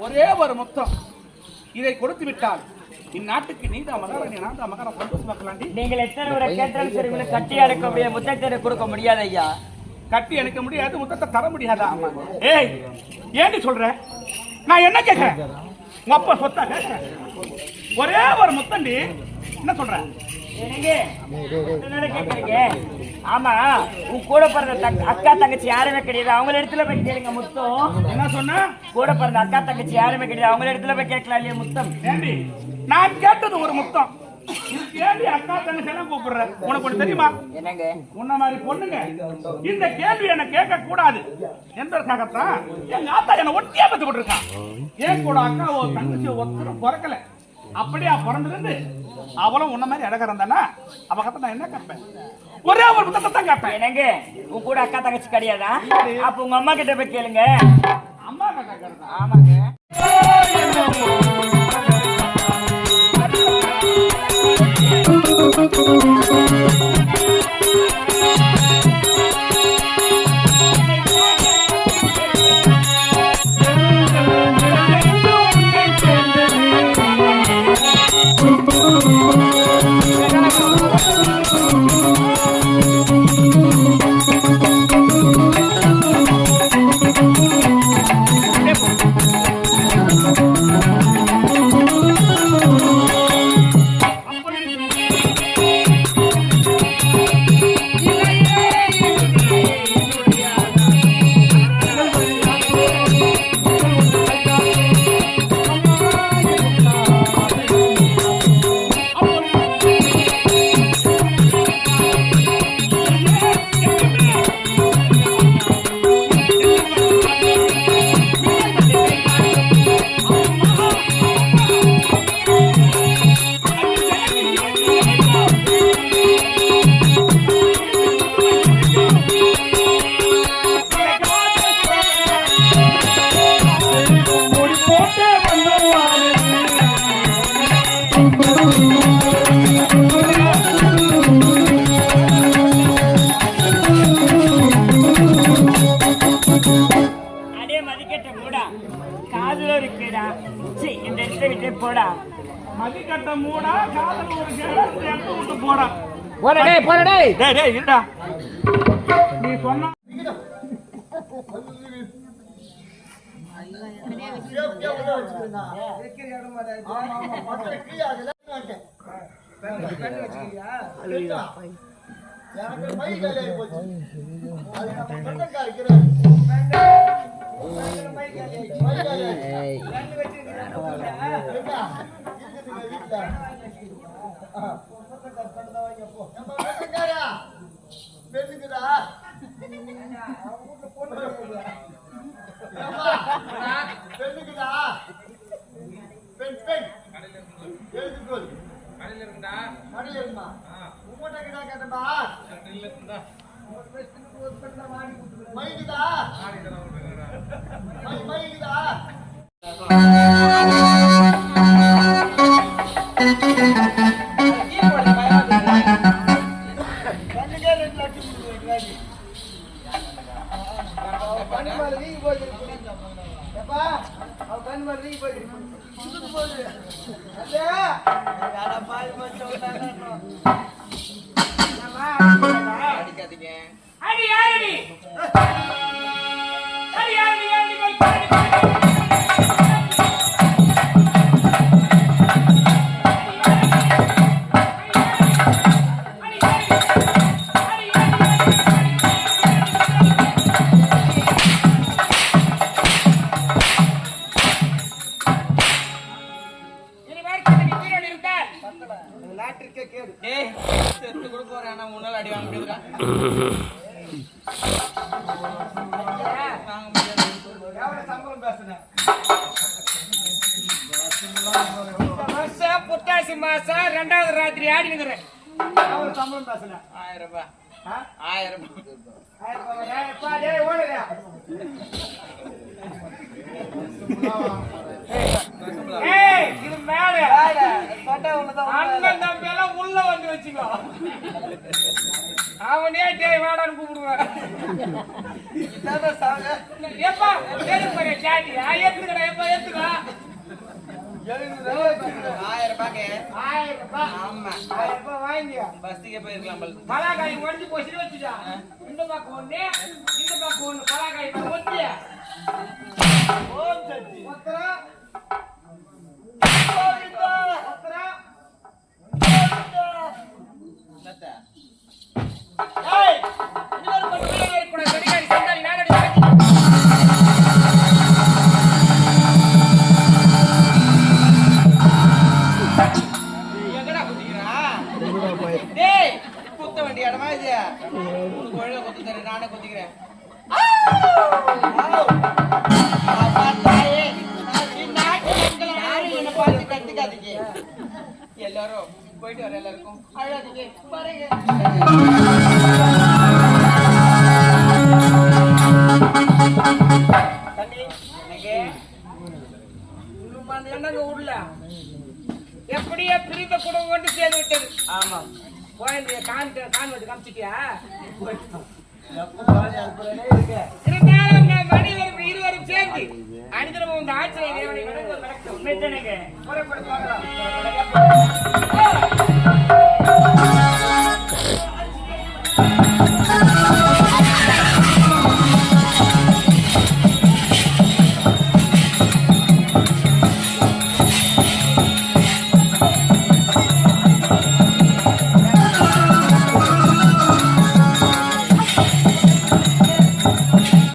ஒரே ஒரு முத்தம் இதை கொடுத்து விட்டால் இந்நாட்டுக்கு நீதான் மகாராணி, நான் தான் மகாராணி, சந்தோஷமாக்கலாண்டி. நீங்கள் எத்தனை முறை கேட்டாலும் சரி உங்களுக்கு கட்டி அடைக்க முடியாது, முத்தத்தை கொடுக்க முடியாது ஐயா. கட்டி அணைக்க முடியாது, முத்தத்தை தர முடியாதா? ஏய், ஏண்டி சொல்ற? நான் என்ன கேட்கிறேன்? உங்க அப்பா சொத்தா கேட்கிறேன். ஒரே ஒரு முத்தண்டி, என்ன சொல்ற? ஆமா, உன் கூட பிறந்த அக்கா தங்கச்சி யாருமே கிடையாது, அவங்க இடத்துல போய் கேளுங்க முத்தம். என்ன சொன்ன? கூட பிறந்த அக்கா தங்கச்சி யாருமே கிடையாது, அவங்க இடத்துல போய் கேட்கலாம் இல்லையா முத்தம்? ஏண்டி நான் கேட்டது ஒரு முத்தம், ஏண்டி அக்கா தங்கச்சி எல்லாம் கூப்பிடுற? உனக்கு ஒண்ணு தெரியுமா? என்னங்க உன்ன மாதிரி பொண்ணுங்க இந்த கேள்வி என்ன கேட்க கூடாது என்பதற்காகத்தான் எங்க ஆத்தா என்ன ஒட்டியா பத்து போட்டிருக்கான். ஏன் கூட அக்கா தங்கச்சி ஒருத்தரும் பிறக்கல, அப்படியா பிறந்திருந்து அவளும் உன்ன மாதிரி அழகா இருந்தானா அவ கத்த நான் என்ன கேட்பேன்? ஒரே ஒரு முத்தத்தை தான் கேட்பேன். என்னங்க உன் கூட அக்கா தங்கச்சி கிடையாதா? அப்ப உங்க அம்மா கிட்ட போய் கேளுங்க. அம்மா கிட்ட? ஆமாங்க. Apa? Kau kan mari pergi. Itu tu boleh. அடிக்காதீங்க. அடி யாரடி அடி யாரடி யாரடி போய் பாடி டேய், செத்து கூட போறேன். ஆனா முன்னால அடி வாங்க முடியுதுடா. வாங்க முடியாது. புத்தாசி மாசம் 2வது ராத்திரி ஆடி நிக்கிறேன். 1000 ரூபாய். 1000 இது மேல அண்ணன் தம்பி எல்லாம் உள்ள வந்து வச்சுக்கோ. அவனே டேய் வாடான்னு கூப்பிடுவான். எப்பா ஏத்துக்கடா எப்ப ஏத்துக்கா 1000 ரூபாய்க்கு. 1000 ரூபாய். ஆமா. 1000 ரூபாய் வாங்கி பஸ்ஸுக்கே போயிருக்கலாம் போல. பலாக்காய் ஒடிச்சு போச்சு வச்சுட்டா. இந்த பக்கம் ஒண்ணு இந்த பக்கம் ஒண்ணு பலாக்காய் ஒத்தியா. ஓம் சக்தி ஒத்தரா கோவிந்தா ஒத்தரா என்னத்த? ஏய் இன்னொரு பக்கம் கூட சரிகாரி சந்தானி நானடி சாத்தி. எங்கடா குத்திக்கிறா? டேய், குத்த வேண்டிய இடமா இது? உனக்கு ஒழுங்கா குத்து தரேன். நானே குத்திக்கிறேன். அப்பா தாயே, யாரும் என்னை பார்த்து கத்துக்காதீங்க. எல்லாரும் போயிட்டு வர எல்லாருக்கும் அழாதீங்க. பாருங்க. தண்ணி எனக்கு இன்னும் என்னங்க உள்ள எப்படியே பிரிந்த குடும்பம் கொண்டு சேர்ந்து விட்டது. ஆமா. கோயில் கான்வெண்ட் காமிச்சிட்டியா? இருந்தாலும் மனிதரும் இருவரும் சேர்ந்து அனிதரமும் இந்த ஆட்சியை தேவனை வணங்குவது நடக்கும். உண்மை தானேங்க? புறப்பட்டு பார்க்கலாம்.